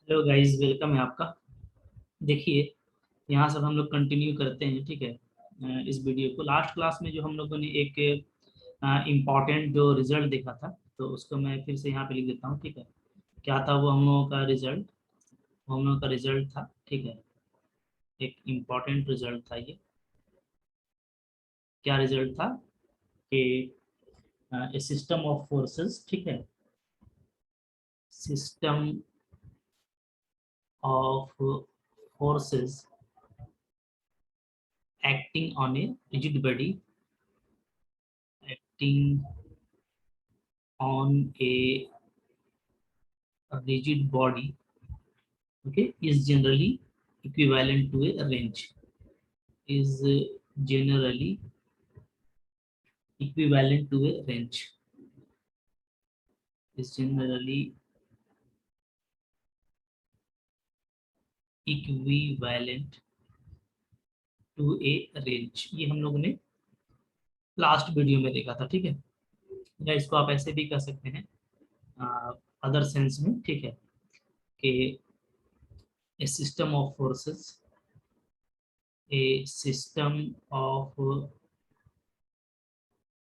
Hello guys, welcome है आपका। देखिए, यहाँ से हम लोग कंटिन्यू करते हैं, ठीक है। इस वीडियो को लास्ट क्लास में जो हम लोगों ने एक इम्पॉर्टेंट जो रिजल्ट देखा था, तो उसको मैं फिर से यहाँ पे लिख देता हूँ, ठीक है। क्या था वो हम लोगों का रिजल्ट? हम लोगों का रिजल्ट था, ठीक है, एक इम्पॉर्टेंट रिजल्ट था ये। क्या रिजल्ट था? कि ए सिस्टम ऑफ फोर्सेस, ठीक है, system of forces acting on a rigid body, acting on a rigid body, okay, is generally equivalent to a range, is generally equivalent to a range, is generally equivalent to a range। ये हम लोगों ने last video में देखा था, ठीक है। या इसको आप ऐसे भी कह सकते हैं अदर सेंस में, ठीक है, कि a system of forces, a system of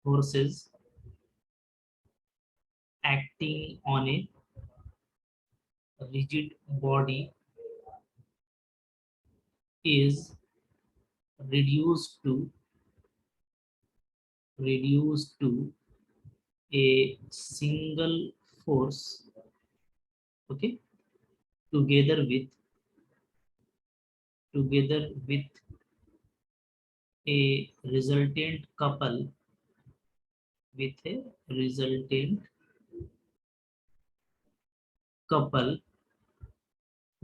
forces acting on a rigid body is reduced to a single force, okay, together with a resultant couple, with a resultant couple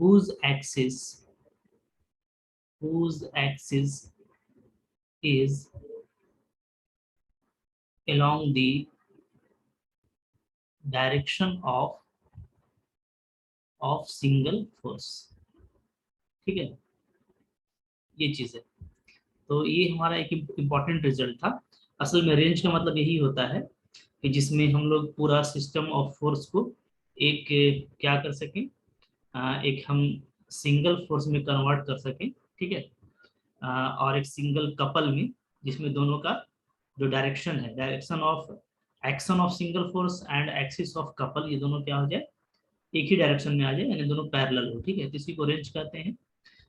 whose axis is along the direction of single force, ठीक है। ये चीज है। तो ये हमारा एक important result था। असल में रेंज का मतलब यही होता है कि जिसमें हम लोग पूरा सिस्टम ऑफ फोर्स को एक क्या कर सकें, एक हम सिंगल फोर्स में कन्वर्ट कर सकें, ठीक है। और एक सिंगल कपल में, जिसमें दोनों का जो डायरेक्शन है, direction of action of single force and axis of couple, ये दोनों क्या हो जाए, एक ही डायरेक्शन में आ जाए, यानी दोनों पैरेलल हो, ठीक है। तो इसी को रेंज कहते हैं।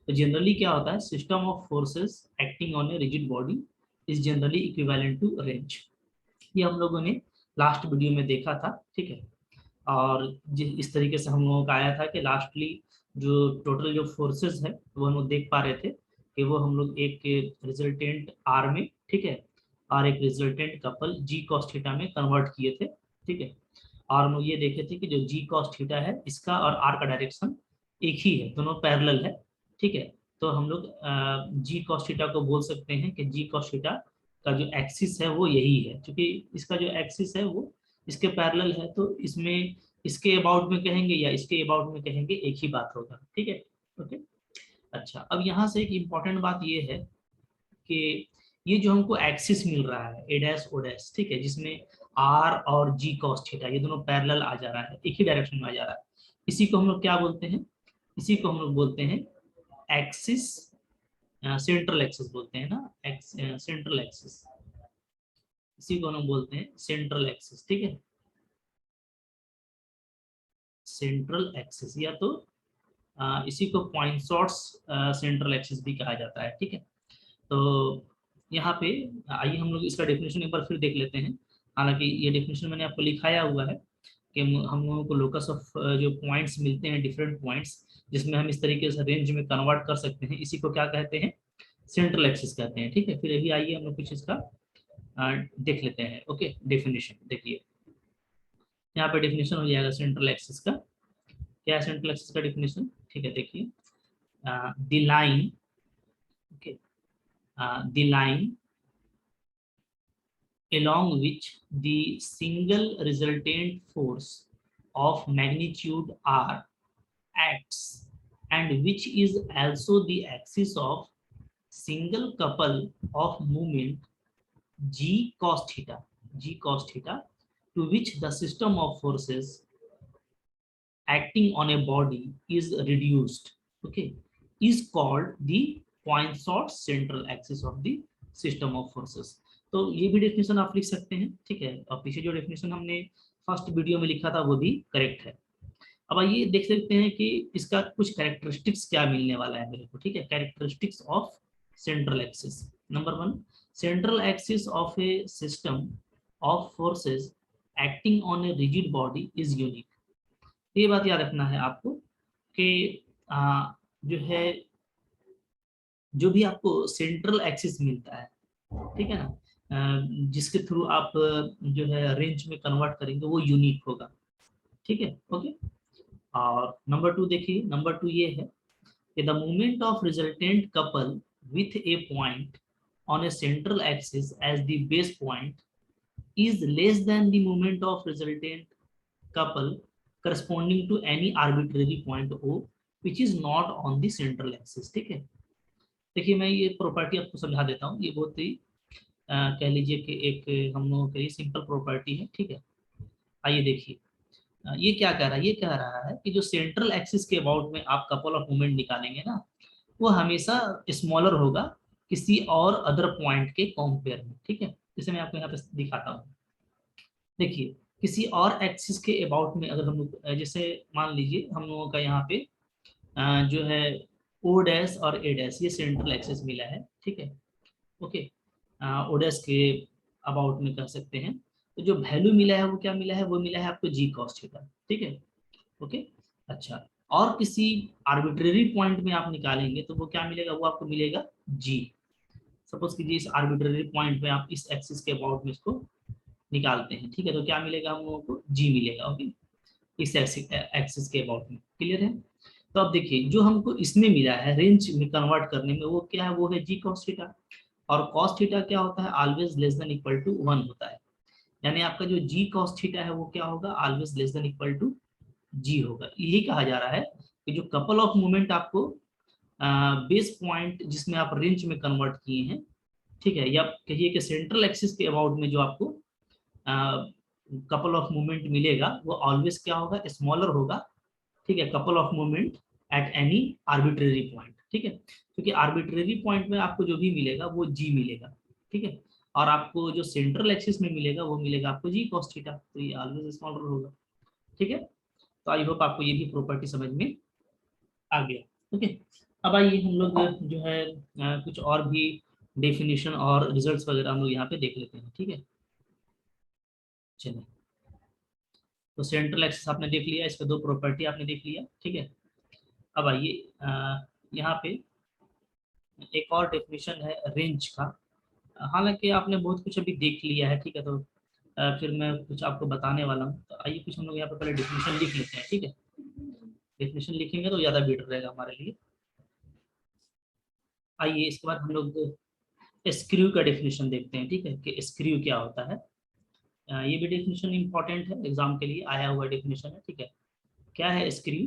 तो जनरली क्या होता है, system of forces acting on a rigid body is generally equivalent to wrench. ये हम लोगों ने लास्ट वीडियो में देखा था, ठीक है। और इस तरीके से हम लोगों का आया था कि लास्टली जो टोटल जो फोर्सेस है वो हम लोग देख पा रहे थे कि वो हम लोग एक रिजल्टेंट आर में, ठीक है, और एक रिजल्टेंट कपल जी कॉस थीटा में कन्वर्ट किए थे, ठीक है। और हम लोग ये देखे थे कि जो जी कॉस थीटा है, इसका और आर का डायरेक्शन एक ही है, दोनों पैरेलल है, ठीक है। तो हम लोग जी कॉस थीटा को बोल सकते हैं कि जी कॉस थीटा का जो एक्सिस है वो यही है, क्योंकि इसका जो एक्सिस है वो इसके पैरेलल है, तो इसमें इसके अबाउट में कहेंगे या इसके अबाउट में कहेंगे, एक ही बात होगा, ठीक है। ओके। अच्छा, अब यहाँ से एक इम्पॉर्टेंट बात ये है कि ये जो हमको एक्सिस मिल रहा है ए डैश ओ डैश, ठीक है, जिसमें आर और जी कॉस थीटा ये दोनों पैरेलल आ जा रहा है, एक ही डायरेक्शन में आ जा रहा है, इसी को हम लोग क्या बोलते हैं, इसी को हम लोग बोलते हैं एक्सिस, सेंट्रल एक्सिस बोलते हैं ना, सेंट्रल एक्सिस, इसी को हम बोलते हैं सेंट्रल एक्सिस, ठीक है। सेंट्रल एक्सिस या तो इसी को पॉइंसॉट्स सेंट्रल एक्सिस भी कहा जाता है, ठीक है। तो यहाँ पे आइए हम लोग इसका डेफिनेशन एक बार फिर देख लेते हैं। हालांकि ये डेफिनेशन मैंने आपको लिखाया हुआ है कि हम लोगों को लोकस ऑफ जो पॉइंट्स मिलते हैं, डिफरेंट पॉइंट्स, जिसमें हम इस तरीके से रेंज में कन्वर्ट कर सकते हैं, इसी को क्या कहते हैं, सेंट्रल एक्सिस कहते हैं, ठीक है। फिर अभी आइए हम लोग कुछ इसका देख लेते हैं। ओके, डेफिनेशन देखिए, यहाँ पे डेफिनेशन हो जाएगा सेंट्रल एक्सिस का। क्या है सेंट्रल एक्सिस का डेफिनेशन, ठीक है, देखिए, the line, okay, the line along which the single resultant force of magnitude r acts, and which is also the axis of single couple of moment g cos theta, to which the system of forces acting on a body is reduced, okay, is called the points or central axis of the system of forces। तो ये भी definition आप लिख सकते हैं, ठीक है। और पीछे जो डेफिनेशन हमने फर्स्ट वीडियो में लिखा था वो भी करेक्ट है। अब आइए देख सकते हैं कि इसका कुछ कैरेक्टरिस्टिक्स क्या मिलने वाला है मेरे को, ठीक है। Characteristics of central axis. Number one, central axis of A system of forces acting on a rigid body is unique. ये बात याद रखना है आपको कि जो है, जो भी आपको सेंट्रल एक्सिस मिलता है, ठीक है ना, जिसके थ्रू आप जो है रेंज में कन्वर्ट करेंगे वो यूनिक होगा, ठीक है। ओके। और नंबर टू देखिए, नंबर टू ये है कि the movement of resultant couple with a point on a central axis as the base point is less than the moment of resultant couple corresponding to any arbitrary point O which is not on the central axis, ठीक है। देखिए मैं ये property आपको समझा देता हूँ, ये बहुत ही कह लीजिए कि एक हम लोगों के लिए सिंपल प्रॉपर्टी है, ठीक है। आइए देखिए, ये क्या कह रहा है, ये कह रहा है कि जो सेंट्रल एक्सिस के अबाउट में आप कपल ऑफ मोमेंट निकालेंगे ना, वो हमेशा स्मॉलर होगा किसी और अदर पॉइंट के कंपेयर में, ठीक है। जैसे मैं आपको यहाँ पे दिखाता हूँ, देखिए किसी और एक्सिस के अबाउट में अगर हम लोग जैसे मान लीजिए हम लोगों का यहाँ पे जो है ओ डैश और ए डैश ये सेंट्रल एक्सिस मिला है, ठीक है। ओके, ओ डैश के अबाउट में कह सकते हैं, तो जो वैल्यू मिला है वो क्या मिला है, वो मिला है आपको जी कॉस थीटा, ठीक है। ओके, अच्छा, और किसी आर्बिट्रेरी पॉइंट में आप निकालेंगे तो वो क्या मिलेगा, वो आपको मिलेगा जी। सपोज कीजिए इस आर्बिट्रेरी पॉइंट में आप इस एक्सिस के अबाउट में इसको निकालते हैं, ठीक है, तो क्या मिलेगा हम लोगों को, जी मिलेगा। ओके, इस एक्सिस के अबाउट में, क्लियर है। तो अब देखिए जो हमको इसमें मिला है रेंज में कन्वर्ट करने में, वो क्या है, वो है जी कॉस थीटा। और कॉस थीटा क्या होता है, always less than equal to 1 होता है। यानी आपका जो जी कॉस थीटा है वो क्या होगा, always less than equal to G होगा। यही कहा जा रहा है कि जो कपल ऑफ मोमेंट आपको बेस पॉइंट जिसमें आप रेंज में कन्वर्ट किए हैं, ठीक है, या कहिए कि सेंट्रल एक्सिस के अबाउट में जो आपको कपल ऑफ मोमेंट मिलेगा वो ऑलवेज क्या होगा, स्मॉलर होगा, ठीक है, couple of moment at any arbitrary point, ठीक है। क्योंकि आर्बिट्रेरी पॉइंट में आपको जो भी मिलेगा वो जी मिलेगा, ठीक है। और आपको जो सेंट्रल एक्सिस में मिलेगा वो मिलेगा आपको जी कॉस थीटा, तो ये ऑलवेज स्मॉलर होगा, ठीक है। तो आई होप आपको ये भी प्रॉपर्टी समझ में आ गया। ओके, अब आइए हम लोग जो है कुछ और भी डेफिनेशन और रिजल्ट्स वगैरह हम लोग यहाँ पे देख लेते हैं, ठीक है। चलिए, तो सेंट्रल एक्सिस आपने देख लिया, इसका दो प्रॉपर्टी आपने देख लिया, ठीक है। अब आइए यहाँ पे एक और डेफिनेशन है रेंज का। हालांकि आपने बहुत कुछ अभी देख लिया है, ठीक है, तो फिर मैं कुछ आपको बताने वाला हूँ। तो आइए कुछ हम लोग यहाँ पे पहले डेफिनेशन लिख लेते हैं, ठीक है। डेफिनेशन लिखेंगे तो ज़्यादा बेटर रहेगा हमारे लिए। आइए इसके बाद हम लोग स्क्रू का डेफिनेशन देखते हैं, ठीक है, कि स्क्रू क्या होता है। ये भी डेफिनेशन इंपॉर्टेंट है, एग्जाम के लिए आया हुआ डेफिनेशन है, ठीक है। क्या है स्क्रू,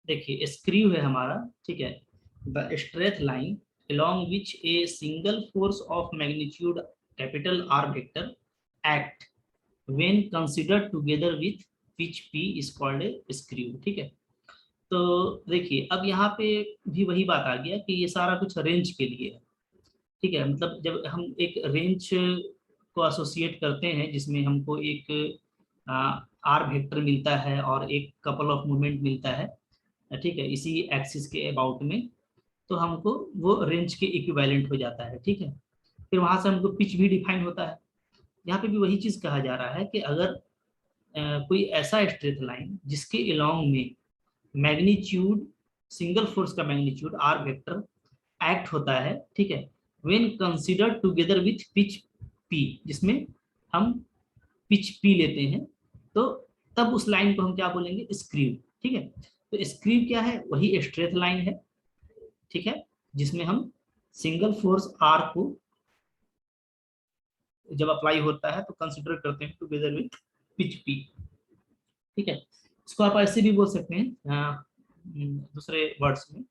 देखिए स्क्रू है हमारा, ठीक है, the straight line along which a single force of magnitude capital R vector act when considered together with pitch P is called a screw, ठीक है। तो देखिए अब यहाँ पे भी वही बात आ गया कि ये सारा कुछ रेंज के लिए है, ठीक है। मतलब जब हम एक रेंज को एसोसिएट करते हैं जिसमें हमको एक आर वेक्टर मिलता है और एक कपल ऑफ मूवमेंट मिलता है, ठीक है, इसी एक्सिस के अबाउट में, तो हमको वो रेंज के इक्विवेलेंट हो जाता है, ठीक है। फिर वहां से हमको पिच भी डिफाइन होता है। यहाँ पे भी वही चीज कहा जा रहा है कि अगर कोई ऐसा स्ट्रेट लाइन जिसके अलोंग में मैग्नीट्यूड, सिंगल फोर्स का मैग्नीट्यूड आर वेक्टर एक्ट होता है, ठीक है, when considered together with pitch P, जिसमें हम पिच पी लेते हैं, तो तब उस लाइन को हम क्या बोलेंगे, स्क्रू, ठीक है। तो स्क्रू क्या है, वही स्ट्रेट लाइन है, ठीक है, जिसमें हम सिंगल फोर्स आर को जब अप्लाई होता है तो कंसीडर करते हैं टुगेदर विथ पिच पी, ठीक है। इसको आप ऐसे भी बोल सकते हैं दूसरे वर्ड्स में,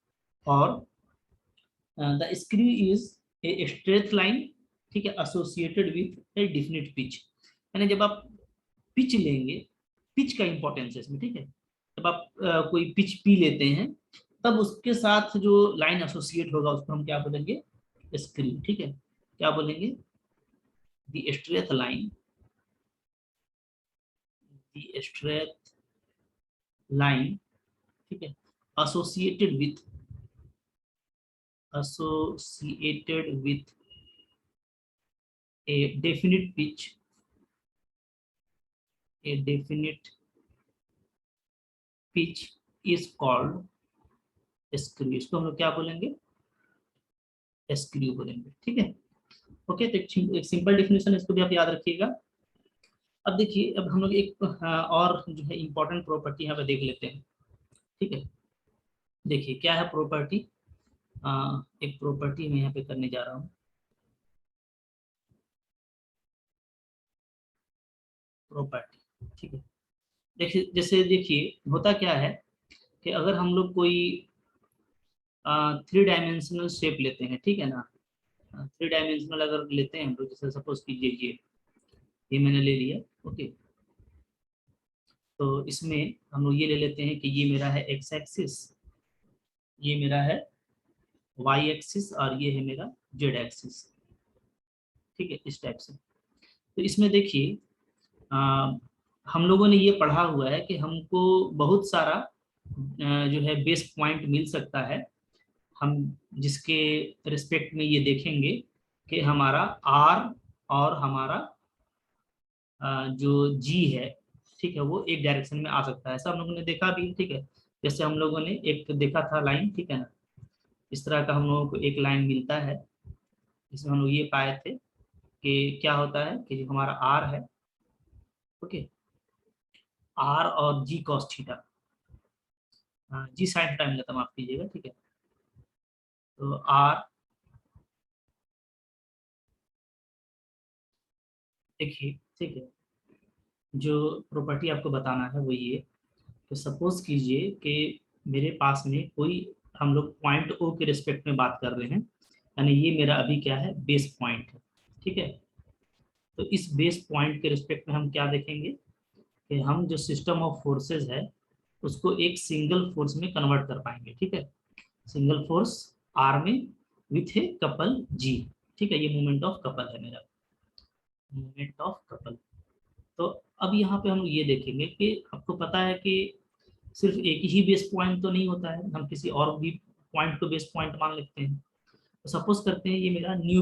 और the screw is a straight line, ठीक है, associated with A definite pitch. यानी जब आप पिच लेंगे, पिच का इंपॉर्टेंस है इसमें, ठीक है। जब आप कोई पिच पी लेते हैं तब उसके साथ जो लाइन एसोसिएट होगा उसको हम क्या बोलेंगे, स्क्रू, ठीक है। क्या बोलेंगे, the straight line, the straight line, ठीक है, associated with, associated with a definite pitch, a definite pitch is called screw। इसको हम लोग क्या बोलेंगे, स्क्रू बोलेंगे, ठीक है। ओके, तो एक सिंपल डेफिनेशन, इसको भी आप याद रखिएगा। अब देखिए, अब हम लोग एक और जो है इंपॉर्टेंट प्रॉपर्टी यहाँ पे देख लेते हैं, ठीक है। देखिए क्या है प्रॉपर्टी, एक प्रॉपर्टी मैं यहाँ पे करने जा रहा हूँ, प्रॉपर्टी, ठीक है। देखिए, जैसे देखिए होता क्या है कि अगर हम लोग कोई 3 डायमेंशनल शेप लेते हैं, ठीक है ना, 3 डायमेंशनल अगर लेते हैं तो जैसे सपोज कीजिए ये मैंने ले लिया, ओके। तो इसमें हम लोग ये ले लेते हैं कि ये मेरा है एक्स एक्सिस, ये मेरा है वाई एक्सिस, और ये है मेरा जेड एक्सिस, ठीक है, इस टाइप से। तो इसमें देखिए हम लोगों ने ये पढ़ा हुआ है कि हमको बहुत सारा जो है बेस पॉइंट मिल सकता है, हम जिसके रिस्पेक्ट में ये देखेंगे कि हमारा आर और हमारा जो जी है, ठीक है, वो एक डायरेक्शन में आ सकता है, ऐसा हम लोगों ने देखा भी, ठीक है। जैसे हम लोगों ने एक देखा था लाइन, ठीक है ना, इस तरह का हम लोगों को एक लाइन मिलता है, जिसमें हम लोग ये पाए थे कि क्या होता है कि जो हमारा आर है, ओके, आर और जी कॉस थीटा, जी साइन टाइम लेता, माफ कीजिएगा, ठीक है। तो आर, देखिए, ठीक है, जो प्रॉपर्टी आपको बताना है वो ये, तो सपोज कीजिए कि मेरे पास में कोई, हम लोग पॉइंट ओ के रिस्पेक्ट में बात कर रहे हैं, यानी ये मेरा अभी क्या है, बेस पॉइंट है, ठीक है। तो इस बेस पॉइंट के रिस्पेक्ट में हम क्या देखेंगे कि हम जो सिस्टम ऑफ फोर्सेस है उसको एक सिंगल फोर्स में कन्वर्ट कर पाएंगे, ठीक है। सिंगल फोर्स आर में विथ ए कपल जी, ठीक है, ये मूवमेंट ऑफ कपल है मेरा, मूवमेंट ऑफ कपल। तो अब यहाँ पे हम ये देखेंगे कि आपको पता है कि सिर्फ एक ही बेस पॉइंट तो नहीं होता है, हम किसी और भी पॉइंट को बेस पॉइंट मान लेते हैं। तो सपोज करते हैं ये मेरा न्यू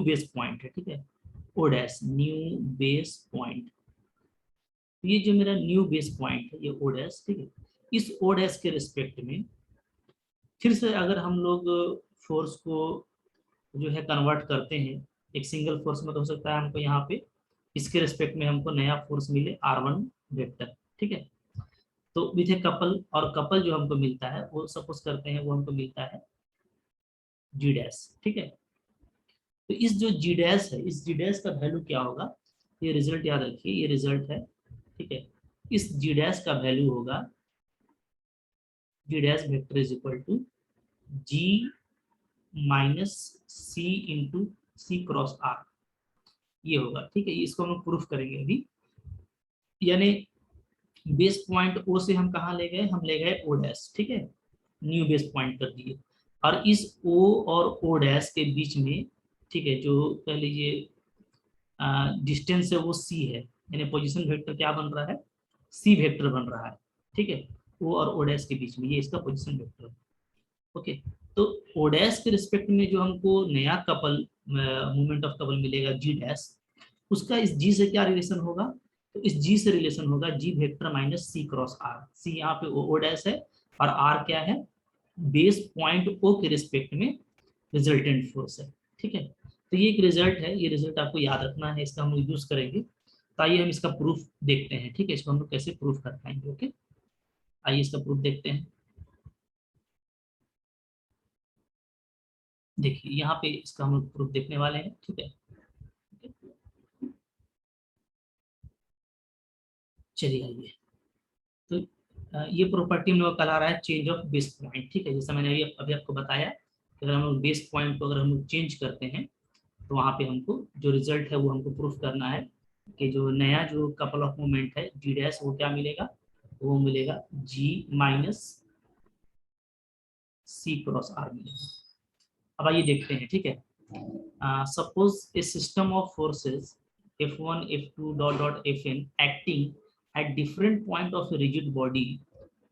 बेस पॉइंट है, ठीक है, O dash new base point. ये जो मेरा न्यू बेस पॉइंट है ये ओ डैश, ठीक है। इस ओ डैश के रिस्पेक्ट में फिर से अगर हम लोग फोर्स को जो है कन्वर्ट करते हैं एक सिंगल फोर्स में, तो हो सकता है हमको यहाँ पे इसके रिस्पेक्ट में हमको नया फोर्स मिले R1 वेक्टर, ठीक है। तो विथ ए कपल, और कपल जो हमको मिलता है वो सपोज करते हैं वो हमको मिलता है जी डैश, ठीक है। तो इस जो जी डैश है, इस जी डैश का वैल्यू क्या होगा, ये रिजल्ट याद रखिए, ये रिजल्ट है, ठीक है। इस जी डैश का वैल्यू होगा, G dash vector is equal to G minus c into c cross r, ये होगा, ठीक है। इसको हम प्रूफ करेंगे अभी, यानी बेस पॉइंट ओ से हम कहाँ ले गए, हम ले गए ओ डैश, ठीक है, न्यू बेस पॉइंट कर दिए, और इस ओ और ओ डैश के बीच में, ठीक है, जो कह लीजिए डिस्टेंस है वो सी है, यानी पोजीशन वेक्टर क्या बन रहा है, सी वेक्टर बन रहा है, ठीक है। ओ और ओ डैश के बीच में ये इसका पोजीशन वेक्टर है, ओके। तो ओ डैश के रिस्पेक्ट में जो हमको नया कपल मूवमेंट ऑफ कपल मिलेगा जी डैश, उसका इस जी से क्या रिलेशन होगा, तो इस जी से रिलेशन होगा जी वेक्टर माइनस सी क्रॉस आर, सी यहाँ पे ओ डैश है और आर क्या है, बेस पॉइंट ओ के रिस्पेक्ट में रिजल्टेंट फोर्स है, ठीक है। तो ये एक रिजल्ट है, ये रिजल्ट आपको याद रखना है, इसका हम यूज करेंगे। तो आइए हम इसका प्रूफ देखते हैं, ठीक है, इसको हम लोग कैसे प्रूफ कर पाएंगे, ओके। आइए इसका प्रूफ देखते हैं। देखिए यहाँ पे इसका हम लोग प्रूफ देखने वाले हैं, ठीक है। चलिए आइए, तो ये प्रॉपर्टी हम लोग का कहा रहा है चेंज ऑफ बेस पॉइंट, ठीक है। जैसा मैंने अभी आपको बताया कि अगर हम लोग बेस पॉइंट को अगर हम लोग चेंज करते हैं तो वहाँ पे हमको जो रिजल्ट है वो हमको प्रूफ करना है, कि जो नया जो कपल ऑफ मोमेंट है जी डैश, वो क्या मिलेगा, वो मिलेगा जी माइनस सी क्रॉस आर मिलेगा। अब आइए देखते हैं, ठीक है। Suppose A system of forces F1 F2 dot dot Fn acting at different point of a rigid body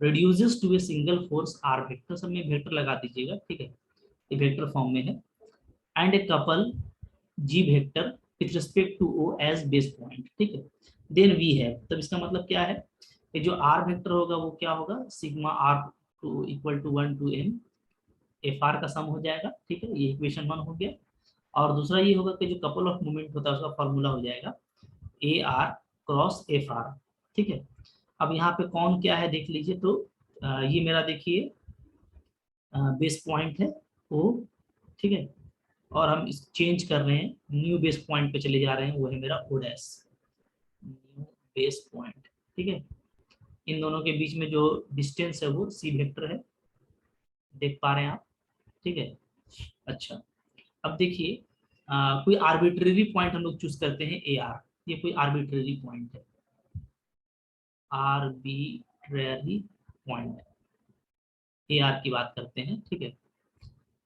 reduces to a single force r vector, सब में वेक्टर लगा दीजिएगा, ठीक है, ये वेक्टर फॉर्म में है, and a couple g vector with respect to o as base point, ठीक है, देन वी है, तब इसका मतलब क्या है कि जो r वेक्टर होगा वो क्या होगा, sigma r to equal to 1 to n F R का सम हो जाएगा, ठीक है, ये इक्वेशन 1 हो गया। और दूसरा ये होगा कि जो कपल ऑफ मोमेंट होता है उसका फॉर्मूला हो जाएगा ए आर क्रॉस एफ आर, ठीक है। अब यहाँ पे कौन क्या है देख लीजिए, तो ये मेरा देखिए बेस पॉइंट है ओ, ठीक है, और हम इस चेंज कर रहे हैं, न्यू बेस पॉइंट पे चले जा रहे हैं, वो है मेरा O dash, new base point, ठीक है। इन दोनों के बीच में जो डिस्टेंस है वो सी वेक्टर है, देख पा रहे हैं आप, ठीक है। अच्छा, अब देखिए कोई आर्बिट्रेरी पॉइंट हम लोग चूज करते हैं ए आर, ये कोई आर्बिट्रेरी पॉइंट है, आर्बिट्रेरी पॉइंट ए आर की बात करते हैं, ठीक है।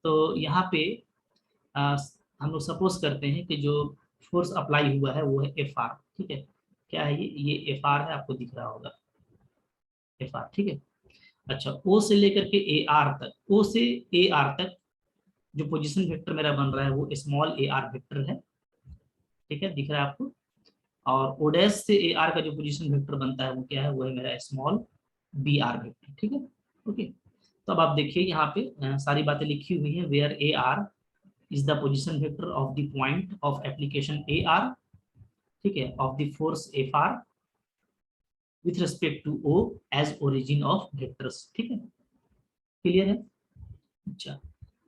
तो यहाँ पे आ, हम लोग सपोज करते हैं कि जो फोर्स अप्लाई हुआ है वो है एफ आर, ठीक है, क्या है ये एफ आर है, आपको दिख रहा होगा एफ आर, ठीक है। अच्छा, ओ से लेकर के ए आर तक, ओ से ए आर तक जो पोजीशन वेक्टर मेरा बन रहा है वो स्मॉल ए आर वेक्टर है, ठीक है, दिख रहा है आपको। और ओडेस से ए आर का जो पोजीशन वेक्टर बनता है वो क्या है, वो है मेरा स्मॉल बी आर वेक्टर, ठीक है, ओके। तो अब आप देखिए यहाँ पे सारी बातें लिखी हुई हैं, where A R is the position vector of the point of application A R, ठीक है, of the force F R with respect to O as origin of vectors, ठीक है, क्लियर है। अच्छा,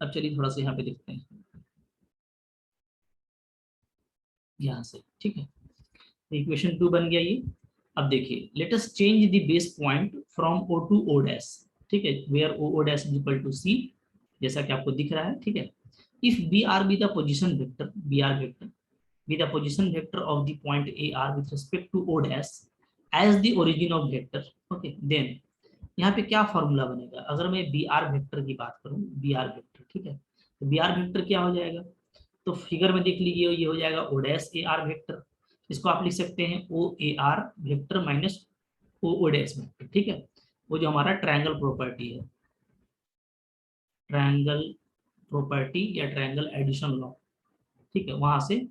अब चलिए थोड़ा सा यहाँ पे देखते हैं, यहाँ से, ठीक है, इक्वेशन 2 बन गया ये। अब देखिए, let us change the base point from O to O dash, ठीक है, where O O dash is equal to C, जैसा कि आपको दिख रहा है, ठीक है। If B R be the position vector, B R vector be the position vector of the point A R with respect to O dash as the origin of vector, okay, then यहाँ पे क्या formula बनेगा, अगर मैं B R vector की बात करूँ, B R vector, ठीक है, तो बी आर वेक्टर क्या हो जाएगा, तो फिगर में देख लीजिए, ये हो जाएगा O dash A R vector, इसको आप लिख सकते हैं O A R vector minus O O dash vector, ठीक है, वो जो हमारा ट्रायंगल प्रॉपर्टी है, ट्रायंगल प्रॉपर्टी या ट्रायंगल एडिशन लॉ, ठीक है, वहां से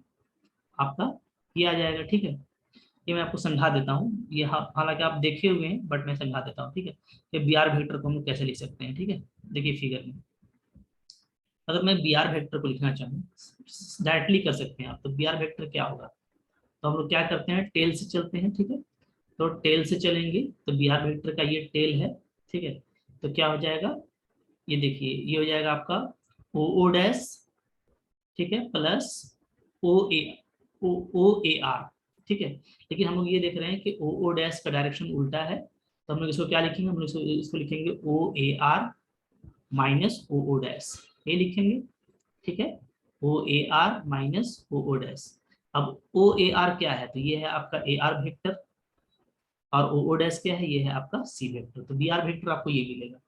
आपका ये आ जाएगा, ठीक है। ये मैं आपको समझा देता हूँ, ये हालांकि आप देखे हुए हैं बट मैं समझा देता हूँ, ठीक है, कि बी आर वेक्टर को हम लोग कैसे लिख सकते हैं, ठीक है। देखिए फिगर में, अगर मैं बी आर वेक्टर को लिखना चाहूँ, डायरेक्टली कर सकते हैं आप, तो बी आर वेक्टर क्या होगा, तो हम लोग क्या करते हैं, टेल से चलते हैं, ठीक है, तो टेल से चलेंगे तो बी आर वेक्टर का ये टेल है, ठीक है, तो क्या हो जाएगा, ये देखिए, ये हो जाएगा आपका ओ ओ डैश, ठीक है, plus O A O O A R, ठीक है। लेकिन हम लोग ये देख रहे हैं कि ओ ओ डैश का डायरेक्शन उल्टा है, तो हम लोग इसको क्या लिखेंगे, हम लोग इसको लिखेंगे O A R minus O O dash, ये लिखेंगे, ठीक है, O A R minus O O dash. अब ओ ए आर क्या है, तो ये है आपका ए आर वेक्टर, और ओ ओ डैश क्या है, ये है आपका सी वेक्टर, तो बी आर वेक्टर आपको ये मिलेगा,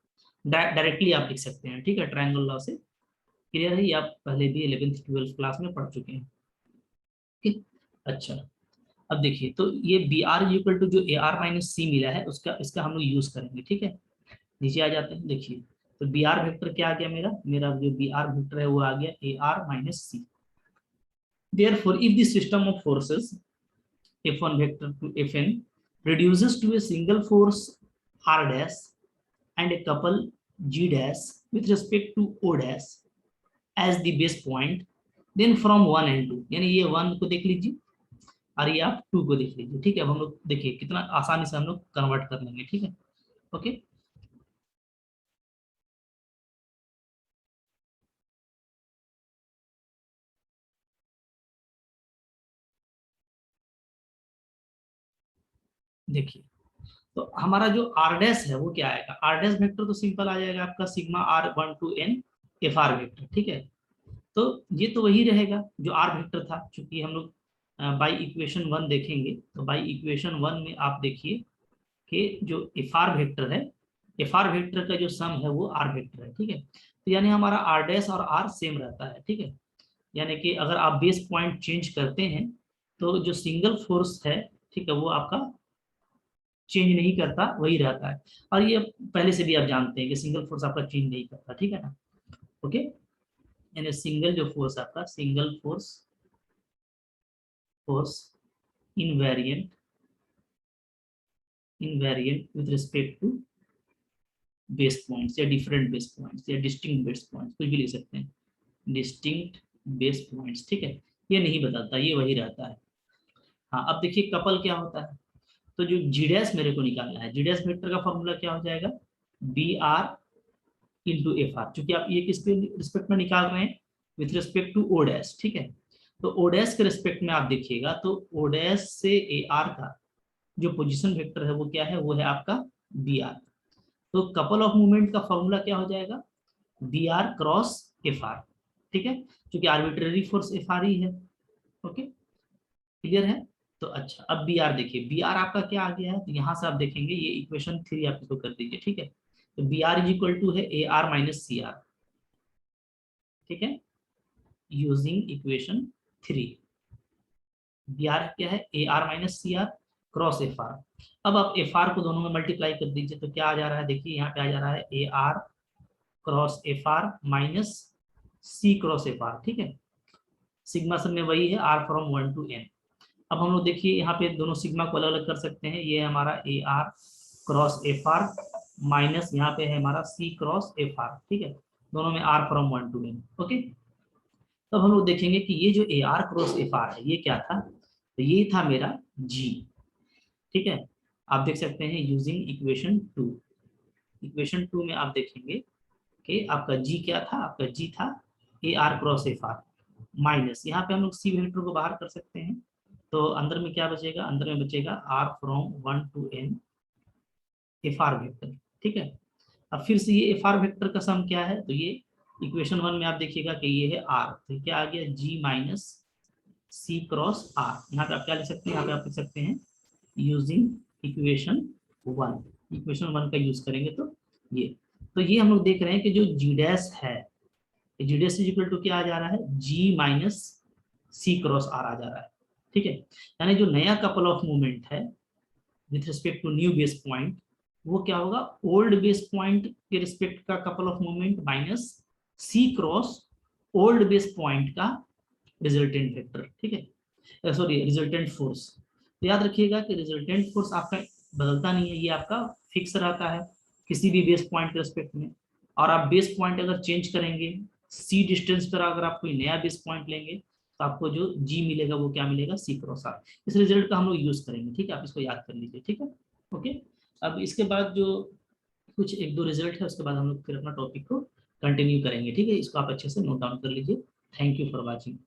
डायरेक्टली आप लिख सकते हैं, ठीक है, ट्रायंगल लॉ से, क्लियर है, ये आप पहले भी 11th 12th क्लास में पढ़ चुके हैं, ठीक है। अच्छा, अब देखिए, तो ये बी आर इक्वल टू जो ए आर माइनस सी मिला है उसका, इसका हम लोग यूज करेंगे, ठीक है। नीचे आ जाते हैं, देखिए, तो बी आर वेक्टर क्या आ गया, मेरा मेरा जो बी आर वेक्टर है वो आ गया A R minus C, therefore if the system of forces f1 vector to fn reduces to a single force r dash and a couple g dash with respect to o dash as the base point, then from 1 and 2, यानी ये 1 को देख लीजिए और ये आप 2 को देख लीजिए, ठीक है। अब हम लोग देखिए कितना आसानी से हम लोग कन्वर्ट कर लेंगे, ठीक है, ओके। देखिए, तो हमारा जो आर डैश है वो क्या आएगा, आर डैश वेक्टर तो सिंपल आ जाएगा आपका sigma R 1 to N F R vector, ठीक है। तो ये तो वही रहेगा जो आर वेक्टर था, क्योंकि हम लोग बाई इक्वेशन 1 देखेंगे तो बाई इक्वेशन 1 में आप देखिए कि जो एफ आर वेक्टर है, एफ आर वेक्टर का जो सम है वो आर वेक्टर है, ठीक है। तो यानी हमारा आर डैश और आर सेम रहता है, ठीक है। यानी कि अगर आप बेस पॉइंट चेंज करते हैं तो जो सिंगल फोर्स है, ठीक है, वो आपका चेंज नहीं करता, वही रहता है। और ये पहले से भी आप जानते हैं कि सिंगल फोर्स आपका चेंज नहीं करता, ठीक है ना। ओके, यानी सिंगल जो फोर्स आपका single force force invariant invariant with respect to base points या डिफरेंट बेस पॉइंट्स या डिस्टिंक्ट बेस पॉइंट्स, कुछ भी लिख सकते हैं, डिस्टिंक्ट बेस पॉइंट्स, ठीक है। ये नहीं बताता, ये वही रहता है। हाँ, अब देखिए कपल क्या होता है। तो जो जी डैश मेरे को निकालना है, जी डैश वेक्टर का फॉर्मूला क्या हो जाएगा, B R into F R, चूंकि आप ये किसके रिस्पेक्ट में निकाल रहे हैं, with respect to O dash, ठीक है। तो ओ डैश के रिस्पेक्ट में आप देखिएगा तो ओ डैश से ए आर का जो पोजीशन वेक्टर है वो क्या है, वो है आपका बी आर। तो कपल ऑफ मूवमेंट का फॉर्मूला क्या हो जाएगा, B R cross F R, ठीक है, क्योंकि आर्बिट्रेरी फोर्स एफ आर ही है। ओके, क्लियर है। तो अच्छा, अब बी आर देखिए, बी आर आपका क्या आ गया है, तो यहाँ से आप देखेंगे ये इक्वेशन 3 आप इसको कर दीजिए, ठीक है। तो B R is equal to है A R minus C R, ठीक है, यूजिंग इक्वेशन 3। बी आर क्या है, A R minus C R cross F R. अब आप एफ आर को दोनों में मल्टीप्लाई कर दीजिए तो क्या आ जा रहा है, देखिए यहाँ पे आ जा रहा है A R cross F R minus C cross F R, ठीक है। सिग्मा सब में वही है, आर फ्रॉम 1 to n। अब हम लोग देखिए यहाँ पे दोनों सिग्मा को अलग अलग कर सकते हैं, ये है हमारा ए R cross F R minus यहाँ पे है हमारा सी क्रॉस एफ आर, ठीक है, दोनों में R from 1 to n। Okay, तब हम लोग देखेंगे कि ये जो A R cross F R है ये क्या था, तो ये था मेरा जी, ठीक है। आप देख सकते हैं यूजिंग इक्वेशन 2, इक्वेशन 2 में आप देखेंगे कि आपका जी क्या था, आपका जी था ए R cross F R minus, यहाँ पे हम लोग सी वेक्टर को बाहर कर सकते हैं, तो अंदर में क्या बचेगा, अंदर में बचेगा R from 1 to n F R vector, ठीक है। अब फिर से ये एफ आर वेक्टर का सम क्या है, तो ये इक्वेशन 1 में आप देखिएगा कि ये है आर, तो क्या आ गया जी माइनस सी क्रॉस आर। यहाँ पे आप क्या लिख सकते हैं, यहाँ पे आप लिख सकते हैं यूजिंग इक्वेशन 1, इक्वेशन 1 का यूज करेंगे तो ये, तो ये हम लोग देख रहे हैं कि जो जी डैश है, G dash is equal to क्या आ जा रहा है, जी माइनस सी क्रॉस आर आ जा रहा है, ठीक है। यानी जो नया कपल ऑफ मूवमेंट है with respect to new base point, वो क्या होगा, ओल्ड बेस पॉइंट के रिस्पेक्ट का couple of movement minus C cross old base point का रिजल्टेंट वेक्टर, ठीक है, सॉरी रिजल्टेंट फोर्स। तो याद रखिएगा कि रिजल्टेंट फोर्स आपका बदलता नहीं है, ये आपका फिक्स रहता है किसी भी बेस पॉइंट के रिस्पेक्ट में। और आप बेस पॉइंट अगर चेंज करेंगे, सी डिस्टेंस पर अगर आप कोई नया बेस पॉइंट लेंगे तो आपको जो जी मिलेगा वो क्या मिलेगा, सी क्रॉस आर। इस रिजल्ट का हम लोग यूज करेंगे, ठीक है, आप इसको याद कर लीजिए, ठीक है। ओके, अब इसके बाद जो कुछ एक दो रिजल्ट है उसके बाद हम लोग फिर अपना टॉपिक को कंटिन्यू करेंगे, ठीक है, इसको आप अच्छे से नोट डाउन कर लीजिए। Thank you for watching.